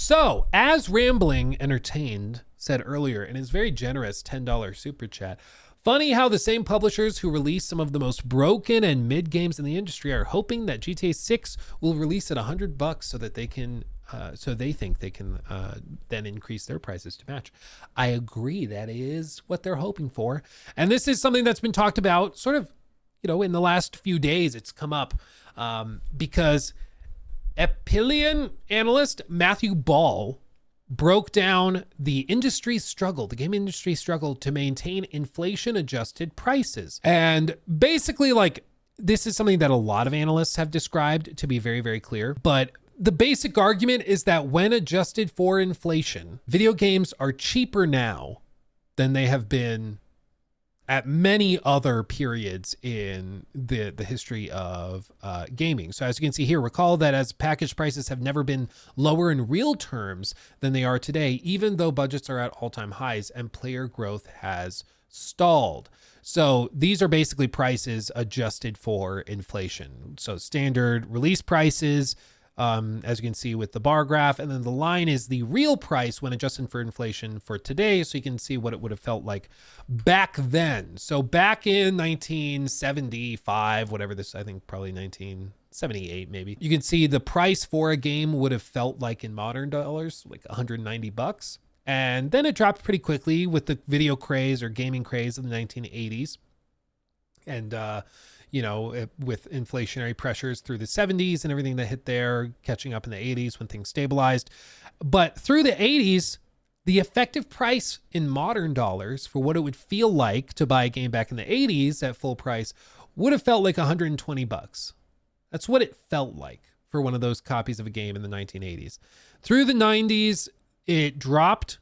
So, as Rambling Entertained said earlier in his very generous $10 super chat, funny how the same publishers who release some of the most broken and mid games in the industry are hoping that GTA 6 will release at $100 so that they can, so they think they can then increase their prices to match. I agree. That is what they're hoping for. And this is something that's been talked about sort of, in the last few days. It's come up because Epilion analyst Matthew Ball broke down the game industry struggle to maintain inflation-adjusted prices. And basically, this is something that a lot of analysts have described, to be very, very clear. But the basic argument is that when adjusted for inflation, video games are cheaper now than they have been at many other periods in the history of gaming. So as you can see here, recall that as package prices have never been lower in real terms than they are today, even though budgets are at all-time highs and player growth has stalled. So these are basically prices adjusted for inflation. So standard release prices, as you can see with the bar graph, and then the line is the real price when adjusted for inflation for today, so you can see what it would have felt like back then. So back in 1975, whatever this, I think probably 1978 maybe, you can see the price for a game would have felt like in modern dollars, like $190. And then it dropped pretty quickly with the video craze or gaming craze of the 1980s. And, with inflationary pressures through the 70s and everything that hit there, catching up in the 80s when things stabilized. But through the 80s, the effective price in modern dollars for what it would feel like to buy a game back in the 80s at full price would have felt like $120. That's what it felt like for one of those copies of a game in the 1980s. Through the 90s, it dropped.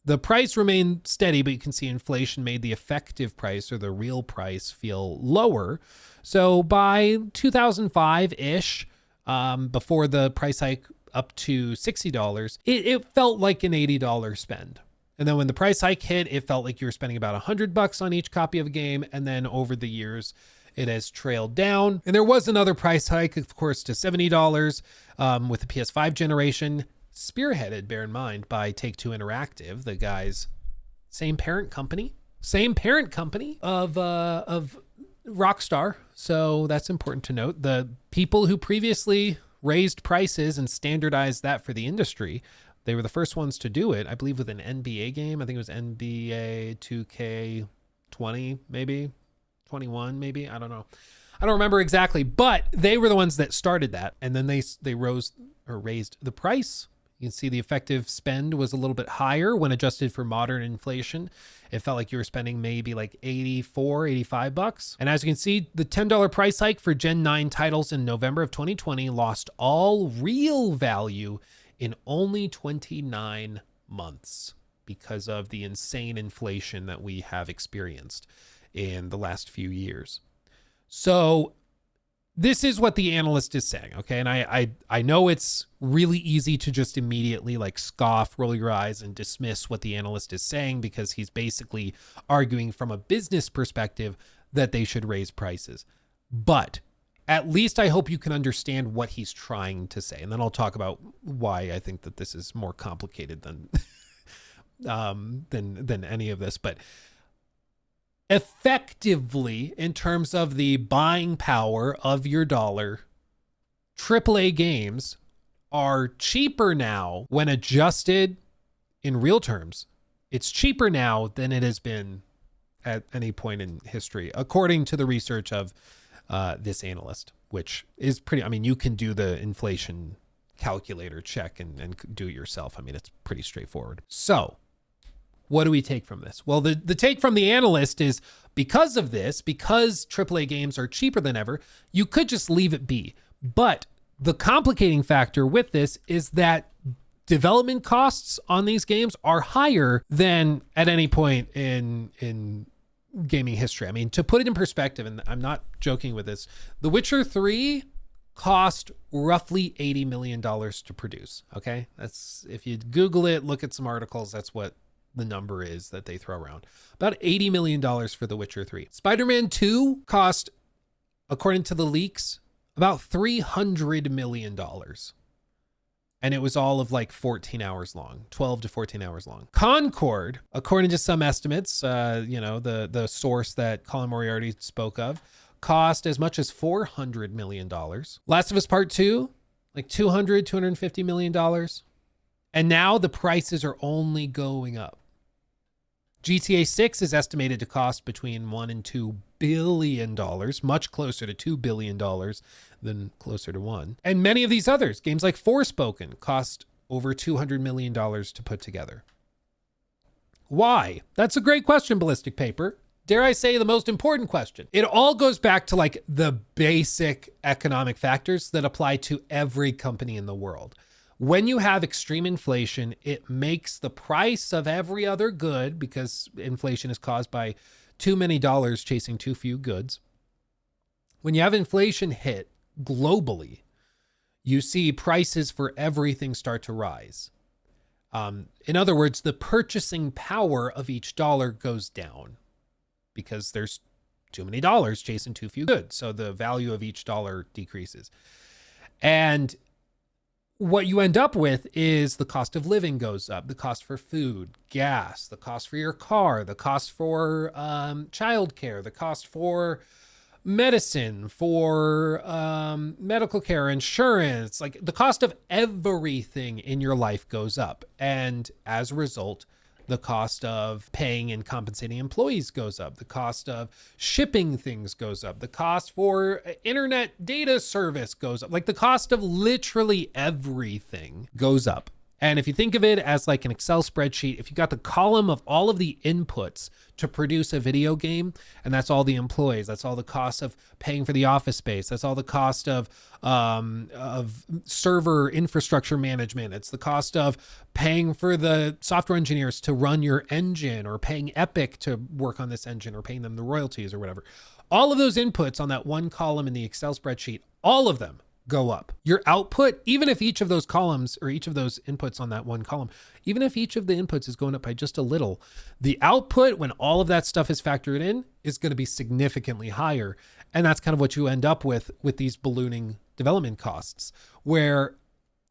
The price remained steady, but you can see inflation made the effective price or the real price feel lower. So by 2005-ish, before the price hike up to $60, it felt like an $80 spend. And then when the price hike hit, it felt like you were spending about $100 on each copy of a game. And then over the years, it has trailed down. And there was another price hike, of course, to $70 with the PS5 generation, spearheaded, bear in mind, by Take-Two Interactive, the guys, same parent company of Rockstar. So that's important to note. The people who previously raised prices and standardized that for the industry, they were the first ones to do it, I believe, with an NBA game. I think it was NBA 2K20, maybe 21, maybe. I don't know. I don't remember exactly, but they were the ones that started that. And then they raised the price. You can see the effective spend was a little bit higher when adjusted for modern inflation. It felt like you were spending maybe like $85. And as you can see, the $10 price hike for Gen 9 titles in November of 2020 lost all real value in only 29 months because of the insane inflation that we have experienced in the last few years. So this is what the analyst is saying, okay? And I know it's really easy to just immediately scoff, roll your eyes, and dismiss what the analyst is saying because he's basically arguing from a business perspective that they should raise prices. But at least I hope you can understand what he's trying to say. And then I'll talk about why I think that this is more complicated than than any of this. But effectively, in terms of the buying power of your dollar, AAA games are cheaper now when adjusted in real terms. It's cheaper now than it has been at any point in history, according to the research of this analyst, which is pretty, you can do the inflation calculator check and do it yourself. It's pretty straightforward. So what do we take from this? Well, the take from the analyst is because of this, because AAA games are cheaper than ever, you could just leave it be. But the complicating factor with this is that development costs on these games are higher than at any point in gaming history. To put it in perspective, and I'm not joking with this, The Witcher 3 cost roughly $80 million to produce. Okay. That's, if you Google it, look at some articles, that's what the number is that they throw around. About $80 million for The Witcher 3. Spider-Man 2 cost, according to the leaks, about $300 million. And it was all of like 14 hours long, 12 to 14 hours long. Concord, according to some estimates, the source that Colin Moriarty spoke of, cost as much as $400 million. Last of Us Part 2, like $250 million. And now the prices are only going up. GTA 6 is estimated to cost between $1 and $2 billion, much closer to $2 billion than closer to $1. And many of these others, games like Forspoken, cost over $200 million to put together. Why? That's a great question, Ballistic Paper. Dare I say the most important question. It all goes back to like the basic economic factors that apply to every company in the world. When you have extreme inflation, it makes the price of every other good, because inflation is caused by too many dollars chasing too few goods. When you have inflation hit globally, you see prices for everything start to rise. In other words, the purchasing power of each dollar goes down because there's too many dollars chasing too few goods. So the value of each dollar decreases. And what you end up with is the cost of living goes up, the cost for food, gas, the cost for your car, the cost for childcare, the cost for medicine, for medical care, insurance, like the cost of everything in your life goes up. And as a result, the cost of paying and compensating employees goes up. The cost of shipping things goes up. The cost for internet data service goes up. Like the cost of literally everything goes up. And if you think of it as like an Excel spreadsheet, if you got the column of all of the inputs to produce a video game, and that's all the employees, that's all the cost of paying for the office space, that's all the cost of server infrastructure management, it's the cost of paying for the software engineers to run your engine, or paying Epic to work on this engine, or paying them the royalties or whatever. All of those inputs on that one column in the Excel spreadsheet, all of them go up. Your output, even if each of those columns or each of those inputs on that one column, even if each of the inputs is going up by just a little, the output, when all of that stuff is factored in, is going to be significantly higher. And that's kind of what you end up with these ballooning development costs, where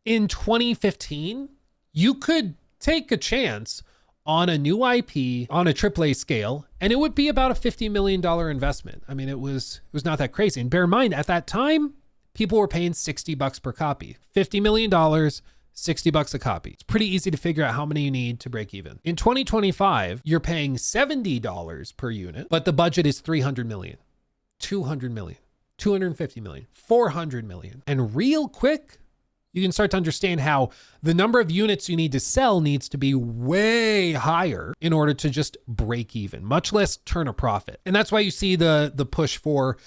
in 2015, you could take a chance on a new IP on a AAA scale, and it would be about a $50 million investment. I mean, it was not that crazy. And bear in mind, at that time, people were paying $60 per copy. $50 million, $60 a copy. It's pretty easy to figure out how many you need to break even. In 2025, you're paying $70 per unit, but the budget is $300 million, $200 million, $250 million, $400 million. And real quick, you can start to understand how the number of units you need to sell needs to be way higher in order to just break even, much less turn a profit. And that's why you see the push for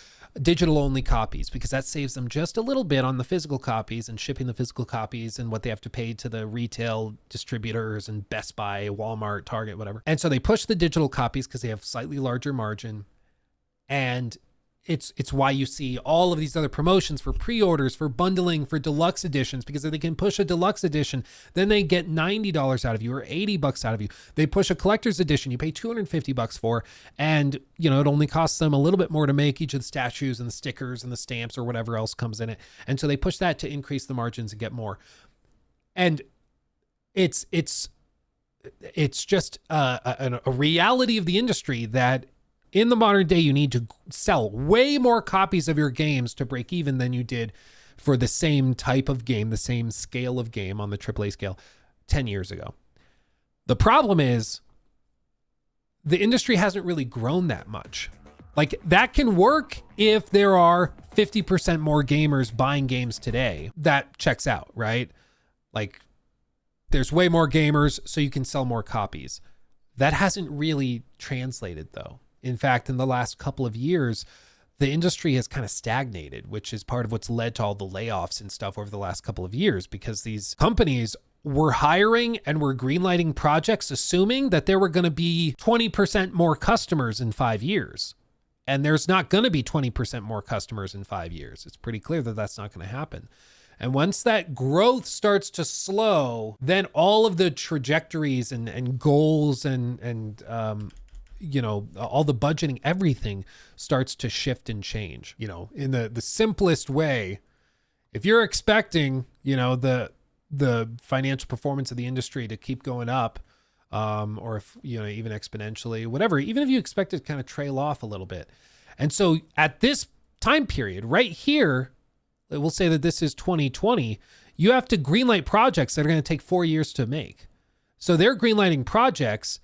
digital only copies, because that saves them just a little bit on the physical copies and shipping the physical copies and what they have to pay to the retail distributors and Best Buy, Walmart, Target, whatever. And so they push the digital copies because they have slightly larger margin. And it's why you see all of these other promotions for pre-orders, for bundling, for deluxe editions, because if they can push a deluxe edition, then they get $90 out of you or $80 out of you. They push a collector's edition, you pay $250 for, and it only costs them a little bit more to make each of the statues and the stickers and the stamps or whatever else comes in it. And so they push that to increase the margins and get more. And it's just a reality of the industry that in the modern day, you need to sell way more copies of your games to break even than you did for the same type of game, the same scale of game on the AAA scale 10 years ago. The problem is the industry hasn't really grown that much. Like, that can work if there are 50% more gamers buying games today. That checks out, right? Like, there's way more gamers, so you can sell more copies. That hasn't really translated, though. In fact, in the last couple of years, the industry has kind of stagnated, which is part of what's led to all the layoffs and stuff over the last couple of years, because these companies were hiring and were greenlighting projects assuming that there were going to be 20% more customers in 5 years. And there's not going to be 20% more customers in 5 years. It's pretty clear that that's not going to happen. And once that growth starts to slow, then all of the trajectories and goals and all the budgeting, everything starts to shift and change. In the simplest way, if you're expecting, the the financial performance of the industry to keep going up, or if, even exponentially, whatever, even if you expect it to kind of trail off a little bit. And so at this time period right here, we'll say that this is 2020, you have to greenlight projects that are going to take 4 years to make. So they're greenlighting projects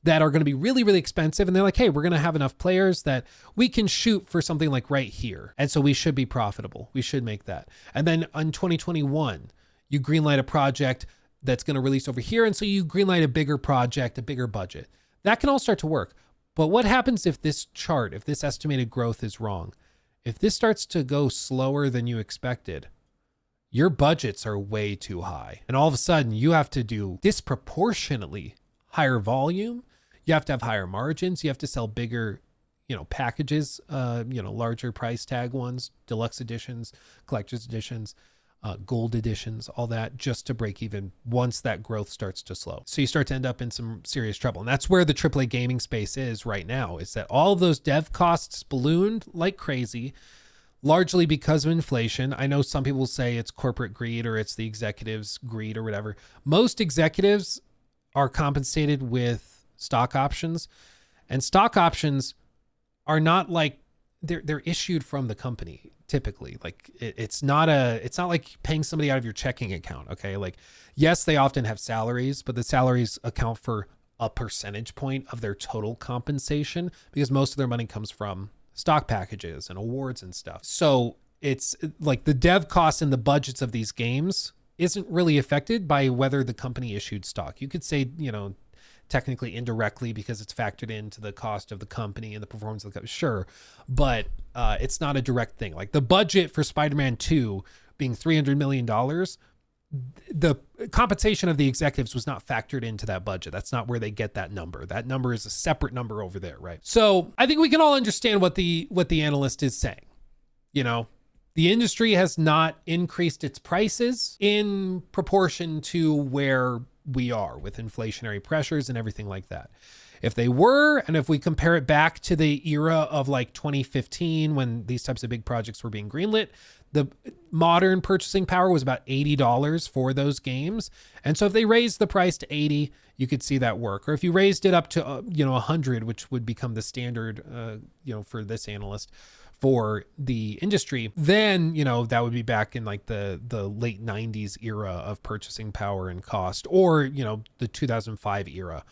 that are going to be really, really expensive. And they're like, hey, we're going to have enough players that we can shoot for something like right here. And so we should be profitable. We should make that. And then in 2021, you greenlight a project that's going to release over here. And so you greenlight a bigger project, a bigger budget. That can all start to work. But what happens if this chart, if this estimated growth is wrong? If this starts to go slower than you expected, your budgets are way too high. And all of a sudden you have to do disproportionately higher volume. You have to have higher margins. You have to sell bigger, packages, larger price tag ones, deluxe editions, collector's editions, gold editions, all that, just to break even once that growth starts to slow. So you start to end up in some serious trouble. And that's where the AAA gaming space is right now, is that all of those dev costs ballooned like crazy, largely because of inflation. I know some people say it's corporate greed or it's the executives' greed or whatever. Most executives are compensated with stock options, and stock options are not like they're issued from the company typically. Like it's not like paying somebody out of your checking account. Okay. Like, yes, they often have salaries, but the salaries account for a percentage point of their total compensation because most of their money comes from stock packages and awards and stuff. So it's like the dev costs and the budgets of these games isn't really affected by whether the company issued stock. You could say, technically indirectly because it's factored into the cost of the company and the performance of the company. Sure. But it's not a direct thing. Like the budget for Spider-Man 2 being $300 million, the compensation of the executives was not factored into that budget. That's not where they get that number. That number is a separate number over there, right? So I think we can all understand what the analyst is saying. The industry has not increased its prices in proportion to where we are with inflationary pressures and everything like that. If they were, and if we compare it back to the era of like 2015 when these types of big projects were being greenlit, the modern purchasing power was about $80 for those games. And so if they raised the price to 80, you could see that work. Or if you raised it up to 100, which would become the standard for this analyst for the industry, then that would be back in like the late 90s era of purchasing power and cost, or the 2005 era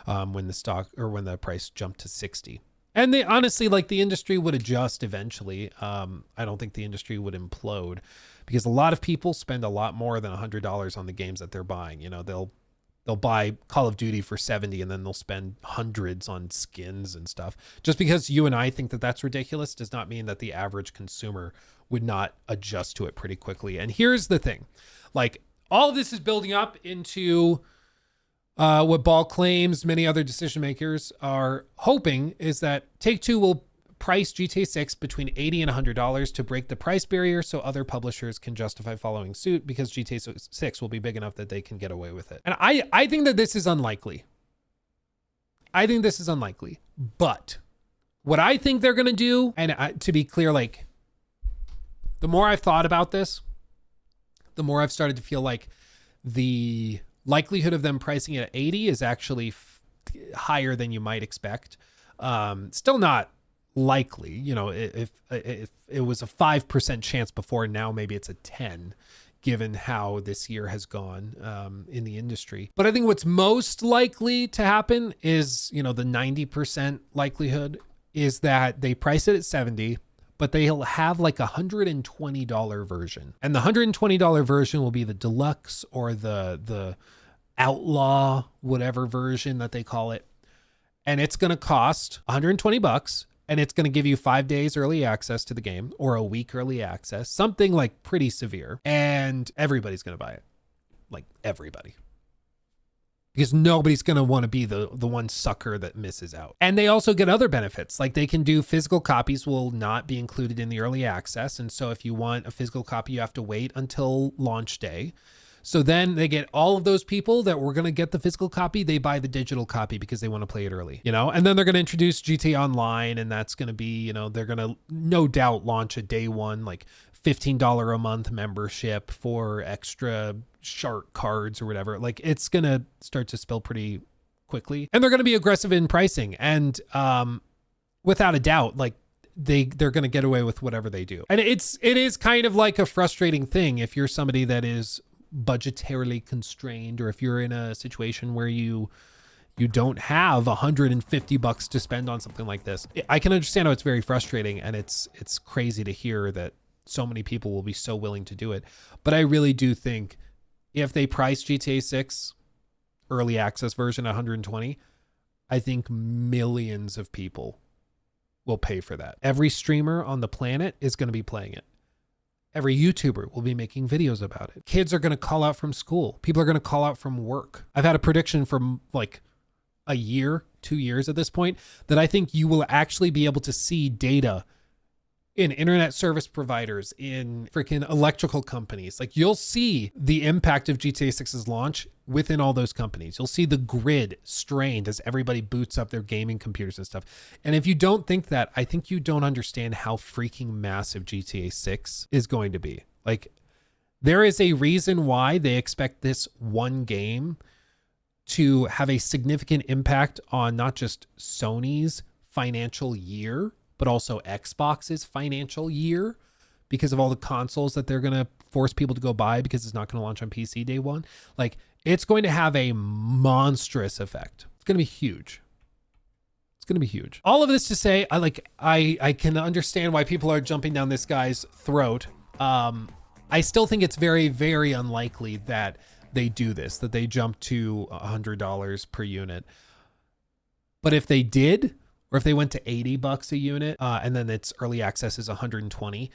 when the price jumped to 60. And they honestly, like, the industry would adjust eventually. I don't think the industry would implode because a lot of people spend a lot more than $100 on the games that they're buying. They'll buy Call of Duty for 70 and then they'll spend hundreds on skins and stuff. Just because you and I think that that's ridiculous does not mean that the average consumer would not adjust to it pretty quickly. And here's the thing, like, all of this is building up into what Ball claims many other decision makers are hoping is that Take-Two will price GTA 6 between $80 and $100 to break the price barrier so other publishers can justify following suit because GTA 6 will be big enough that they can get away with it. And I think that this is unlikely. But what I think they're going to do, and to be clear, like, the more I've thought about this, the more I've started to feel like the likelihood of them pricing it at 80 is actually higher than you might expect. Still not likely, if it was a 5% chance before, now maybe it's a 10, given how this year has gone in the industry. But I think what's most likely to happen is, the 90% likelihood is that they price it at 70, but they'll have like a $120 version. And the $120 version will be the deluxe or the outlaw, whatever version that they call it. And it's going to cost $120. And it's going to give you 5 days early access to the game, or a week early access, something like pretty severe. And everybody's going to buy it. Like, everybody. Because nobody's going to want to be the one sucker that misses out. And they also get other benefits. Like, they can do physical copies will not be included in the early access. And so if you want a physical copy, you have to wait until launch day. So then they get all of those people that were going to get the physical copy, they buy the digital copy because they want to play it early, and then they're going to introduce GTA Online, and that's going to be, they're going to no doubt launch a day one, like $15 a month membership for extra shark cards or whatever. Like, it's going to start to spill pretty quickly, and they're going to be aggressive in pricing. And without a doubt, like, they're going to get away with whatever they do. And it is kind of like a frustrating thing if you're somebody that is budgetarily constrained, or if you're in a situation where you don't have $150 to spend on something like this. I can understand how it's very frustrating, and it's crazy to hear that so many people will be so willing to do it. But I really do think if they price GTA 6 early access version $120, I think millions of people will pay for that. Every streamer on the planet is going to be playing it. Every YouTuber will be making videos about it. Kids are going to call out from school. People are going to call out from work. I've had a prediction from like a year, 2 years at this point, that I think you will actually be able to see data in internet service providers, in freaking electrical companies. Like, you'll see the impact of GTA 6's launch within all those companies. You'll see the grid strained as everybody boots up their gaming computers and stuff. And if you don't think that, I think you don't understand how freaking massive GTA 6 is going to be. Like, there is a reason why they expect this one game to have a significant impact on not just Sony's financial year, but also Xbox's financial year, because of all the consoles that they're going to force people to go buy because it's not going to launch on PC day one. Like, it's going to have a monstrous effect. It's going to be huge. It's going to be huge. All of this to say, I can understand why people are jumping down this guy's throat. I still think it's very, very unlikely that they do this, that they jump to $100 per unit. But if they did, or if they went to $80 a unit, and then its early access is $120,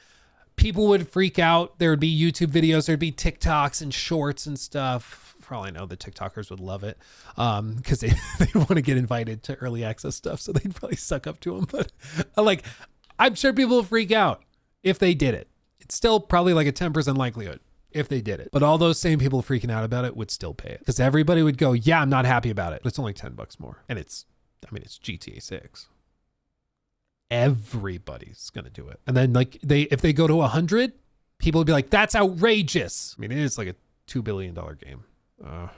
people would freak out. There would be YouTube videos, there'd be TikToks and shorts and stuff. For all I know, the TikTokers would love it, because they want to get invited to early access stuff, so they'd probably suck up to them. But like, I'm sure people will freak out if they did it. It's still probably like a 10% likelihood if they did it. But all those same people freaking out about it would still pay it, because everybody would go, yeah, I'm not happy about it, but it's only $10 more. And it's GTA 6. Everybody's going to do it. And then like if they go to 100, people would be like, that's outrageous. I mean, it is like a $2 billion game. And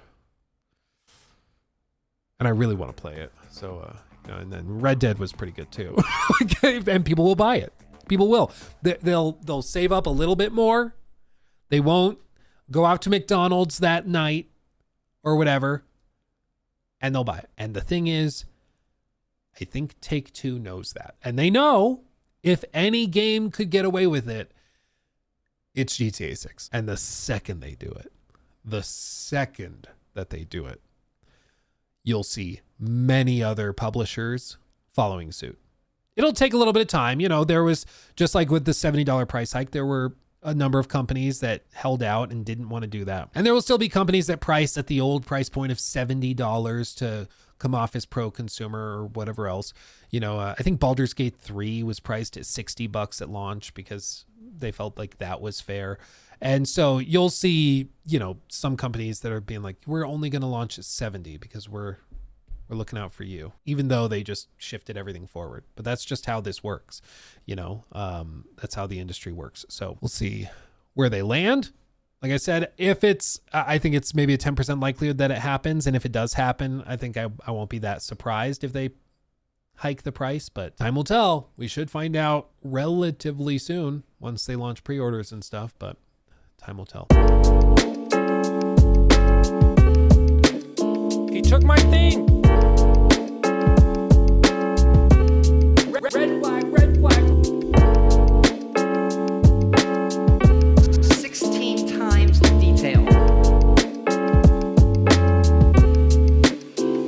I really want to play it. So, and then Red Dead was pretty good too. And people will buy it. People will. They'll save up a little bit more. They won't go out to McDonald's that night or whatever, and they'll buy it. And the thing is, I think Take-Two knows that. And they know if any game could get away with it, it's GTA 6. And the second they do it, the second that they do it, you'll see many other publishers following suit. It'll take a little bit of time. You know, there was, just like with the $70 price hike, there were a number of companies that held out and didn't want to do that. And there will still be companies that price at the old price point of $70 to come off as pro consumer or whatever else. You know, I think Baldur's Gate 3 was priced at $60 at launch because they felt like that was fair. And so you'll see, you know, some companies that are being like, we're only going to launch at 70 because we're looking out for you, even though they just shifted everything forward. But that's just how this works. You know, that's how the industry works. So we'll see where they land. Like I said, I think it's maybe a 10% likelihood that it happens. And if it does happen, I think I won't be that surprised if they hike the price, but time will tell. We should find out relatively soon once they launch pre-orders and stuff, but time will tell.